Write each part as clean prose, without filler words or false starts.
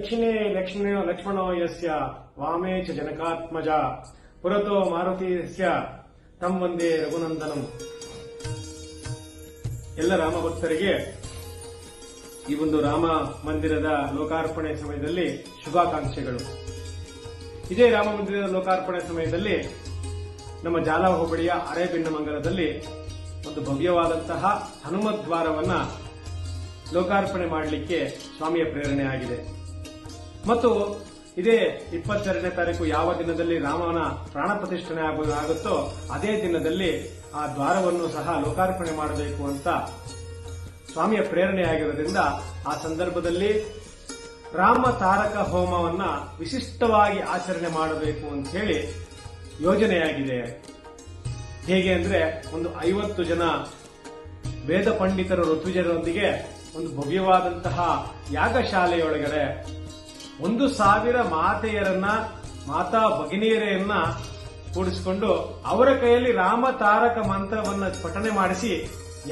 ದಕ್ಷಿಣೇ ಲಕ್ಷ್ಮಣೋ ಯಸ್ಯ ವಾಮೇ ಚ ಜನಕಾತ್ಮಜ ಪುರತೋ ಮಾರುತಿಸ್ಯ ತಂ ವಂದೇ ರಘುನಂದನಂ. ಎಲ್ಲ ರಾಮ ಭಕ್ತರಿಗೆ ಈ ಒಂದು ರಾಮ ಮಂದಿರದ ಲೋಕಾರ್ಪಣೆ ಸಮಯದಲ್ಲಿ ಶುಭಾಕಾಂಕ್ಷೆಗಳು. ಇದೇ ರಾಮ ಮಂದಿರದ ಲೋಕಾರ್ಪಣೆ ಸಮಯದಲ್ಲಿ ನಮ್ಮ ಜಾಲ ಹೋಬಳಿಯ ಅರೇಬಿನ್ನಮಂಗಲದಲ್ಲಿ ಒಂದು ಭವ್ಯವಾದಂತಹ ಹನುಮತ್ ದ್ವಾರವನ್ನ ಲೋಕಾರ್ಪಣೆ ಮಾಡಲಿಕ್ಕೆ ಸ್ವಾಮಿಯ ಪ್ರೇರಣೆ ಆಗಿದೆ. ಮತ್ತು ಇದೇ 22ನೇ ತಾರೀಕು ಯಾವ ದಿನದಲ್ಲಿ ರಾಮನ ಪ್ರಾಣ ಪ್ರತಿಷ್ಠಾನೆ ಆಗುತ್ತೋ ಅದೇ ದಿನದಲ್ಲಿ ಆ ದ್ವಾರವನ್ನು ಸಹ ಲೋಕಾರ್ಪಣೆ ಮಾಡಬೇಕು ಅಂತ ಸ್ವಾಮಿಯ ಪ್ರೇರಣೆ ಆಗಿರೋದ್ರಿಂದ ಆ ಸಂದರ್ಭದಲ್ಲಿ ರಾಮ ತಾರಕ ಹೋಮವನ್ನ ವಿಶಿಷ್ಟವಾಗಿ ಆಚರಣೆ ಮಾಡಬೇಕು ಅಂತ ಹೇಳಿ ಯೋಜನೆಯಾಗಿದೆ. ಹೇಗೆ ಅಂದ್ರೆ ಒಂದು 50 ಜನ ವೇದ ಪಂಡಿತರು ಋತುಜರೊಂದಿಗೆ ಒಂದು ಭವ್ಯವಾದಂತಹ ಯಾಗಶಾಲೆಯೊಳಗಡೆ 1,000 ಮಾತಾ ಭಗಿನಿಯರನ್ನ ಕೂಡಿಸಿಕೊಂಡು ಅವರ ಕೈಯಲ್ಲಿ ರಾಮ ತಾರಕ ಮಂತ್ರವನ್ನ ಪಠನೆ ಮಾಡಿಸಿ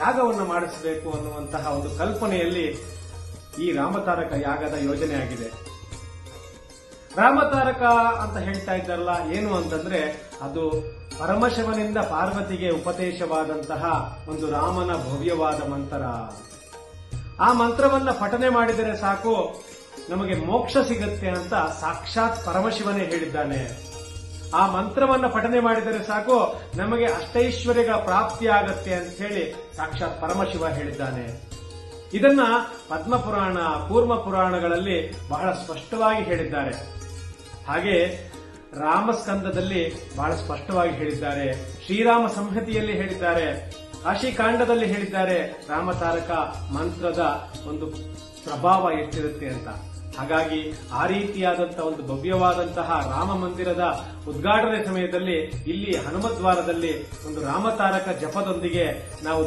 ಯಾಗವನ್ನು ಮಾಡಿಸಬೇಕು ಅನ್ನುವಂತಹ ಒಂದು ಕಲ್ಪನೆಯಲ್ಲಿ ಈ ರಾಮತಾರಕ ಯಾಗದ ಯೋಜನೆಯಾಗಿದೆ. ರಾಮತಾರಕ ಅಂತ ಹೇಳ್ತಾ ಇದ್ದಾರಲ್ಲ, ಏನು ಅಂತಂದ್ರೆ ಅದು ಪರಮಶಿವನಿಂದ ಪಾರ್ವತಿಗೆ ಉಪದೇಶವಾದಂತಹ ಒಂದು ರಾಮನ ಭವ್ಯವಾದ ಮಂತ್ರ. ಆ ಮಂತ್ರವನ್ನ ಪಠನೆ ಮಾಡಿದರೆ ಸಾಕು ನಮಗೆ ಮೋಕ್ಷ ಸಿಗುತ್ತೆ ಅಂತ ಸಾಕ್ಷಾತ್ ಪರಮಶಿವನೇ ಹೇಳಿದ್ದಾನೆ. ಆ ಮಂತ್ರವನ್ನ ಪಠನೆ ಮಾಡಿದರೆ ಸಾಕು ನಮಗೆ ಅಷ್ಟೈಶ್ವರ್ಯಗಳ ಪ್ರಾಪ್ತಿಯಾಗತ್ತೆ ಅಂತ ಹೇಳಿ ಸಾಕ್ಷಾತ್ ಪರಮಶಿವ ಹೇಳಿದ್ದಾನೆ. ಇದನ್ನ ಪದ್ಮಪುರಾಣ, ಕೂರ್ಮ ಪುರಾಣಗಳಲ್ಲಿ ಬಹಳ ಸ್ಪಷ್ಟವಾಗಿ ಹೇಳಿದ್ದಾರೆ. ಹಾಗೆ ರಾಮಸ್ಕಂದದಲ್ಲಿ ಬಹಳ ಸ್ಪಷ್ಟವಾಗಿ ಹೇಳಿದ್ದಾರೆ. ಶ್ರೀರಾಮ ಸಂಹಿತೆಯಲ್ಲಿ ಹೇಳಿದ್ದಾರೆ. ಕಾಶಿಕಾಂಡದಲ್ಲಿ ಹೇಳಿದ್ದಾರೆ ರಾಮತಾರಕ ಮಂತ್ರದ ಒಂದು ಪ್ರಭಾವ ಎಷ್ಟಿರುತ್ತೆ ಅಂತ. ಹಾಗಾಗಿ ಆ ರೀತಿಯಾದಂತಹ ಒಂದು ಭವ್ಯವಾದಂತಹ ರಾಮ ಮಂದಿರದ ಉದ್ಘಾಟನೆ ಸಮಯದಲ್ಲಿ ಇಲ್ಲಿ ಹನುಮದ್ವಾರದಲ್ಲಿ ಒಂದು ರಾಮತಾರಕ ಜಪದೊಂದಿಗೆ ನಾವು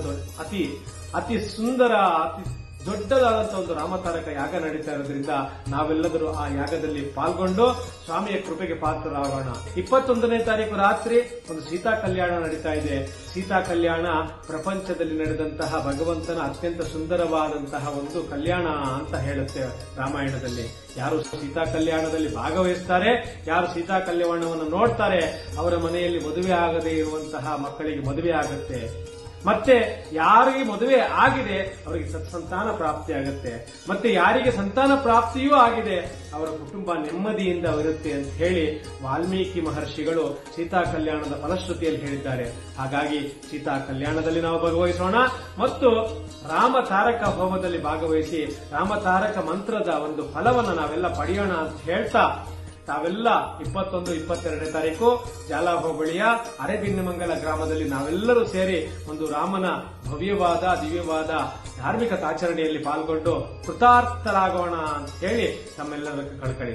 ಅತಿ ಸುಂದರ, ಅತಿ ದೊಡ್ಡದಾದಂತಹ ಒಂದು ರಾಮತಾರಕ ಯಾಗ ನಡೀತಾ ಇರೋದ್ರಿಂದ ನಾವೆಲ್ಲರೂ ಆ ಯಾಗದಲ್ಲಿ ಪಾಲ್ಗೊಂಡು ಸ್ವಾಮಿಯ ಕೃಪೆಗೆ ಪಾತ್ರರಾಗೋಣ. 21ನೇ ತಾರೀಕು ರಾತ್ರಿ ಒಂದು ಸೀತಾ ಕಲ್ಯಾಣ ನಡೀತಾ ಇದೆ. ಸೀತಾ ಕಲ್ಯಾಣ ಪ್ರಪಂಚದಲ್ಲಿ ನಡೆದಂತಹ ಭಗವಂತನ ಅತ್ಯಂತ ಸುಂದರವಾದಂತಹ ಒಂದು ಕಲ್ಯಾಣ ಅಂತ ಹೇಳುತ್ತೆ ರಾಮಾಯಣದಲ್ಲಿ. ಯಾರು ಸೀತಾ ಕಲ್ಯಾಣದಲ್ಲಿ ಭಾಗವಹಿಸ್ತಾರೆ, ಯಾರು ಸೀತಾ ಕಲ್ಯಾಣವನ್ನು ನೋಡ್ತಾರೆ, ಅವರ ಮನೆಯಲ್ಲಿ ಮದುವೆ ಆಗದೇ ಇರುವಂತಹ ಮಕ್ಕಳಿಗೆ ಮದುವೆ ಆಗುತ್ತೆ. ಮತ್ತೆ ಯಾರಿಗೆ ಮದುವೆ ಆಗಿದೆ ಅವರಿಗೆ ಸತ್ಸಂತಾನ ಪ್ರಾಪ್ತಿ ಆಗುತ್ತೆ. ಮತ್ತೆ ಯಾರಿಗೆ ಸಂತಾನ ಪ್ರಾಪ್ತಿಯೂ ಆಗಿದೆ ಅವರ ಕುಟುಂಬ ನೆಮ್ಮದಿಯಿಂದ ಇರುತ್ತೆ ಅಂತ ಹೇಳಿ ವಾಲ್ಮೀಕಿ ಮಹರ್ಷಿಗಳು ಸೀತಾ ಕಲ್ಯಾಣದ ಫಲಶ್ರುತಿಯಲ್ಲಿ ಹೇಳಿದ್ದಾರೆ. ಹಾಗಾಗಿ ಸೀತಾ ಕಲ್ಯಾಣದಲ್ಲಿ ನಾವು ಭಾಗವಹಿಸೋಣ ಮತ್ತು ರಾಮ ತಾರಕ ಹೋಮದಲ್ಲಿ ಭಾಗವಹಿಸಿ ರಾಮತಾರಕ ಮಂತ್ರದ ಒಂದು ಫಲವನ್ನು ನಾವೆಲ್ಲ ಪಡೆಯೋಣ ಅಂತ ಹೇಳ್ತಾ ತಾವೆಲ್ಲ 21, 22ನೇ ತಾರೀಕು ಜಾಲ ಹೋಬಳಿಯ ಅರೇಬಿನ್ನಮಂಗಲ ಗ್ರಾಮದಲ್ಲಿ ನಾವೆಲ್ಲರೂ ಸೇರಿ ಒಂದು ರಾಮನ ಭವ್ಯವಾದ ದಿವ್ಯವಾದ ಧಾರ್ಮಿಕ ಆಚರಣೆಯಲ್ಲಿ ಪಾಲ್ಗೊಂಡು ಕೃತಾರ್ಥರಾಗೋಣ ಅಂತ ಹೇಳಿ ತಮ್ಮೆಲ್ಲರಿಗೂ ಕಳಕಳಿ.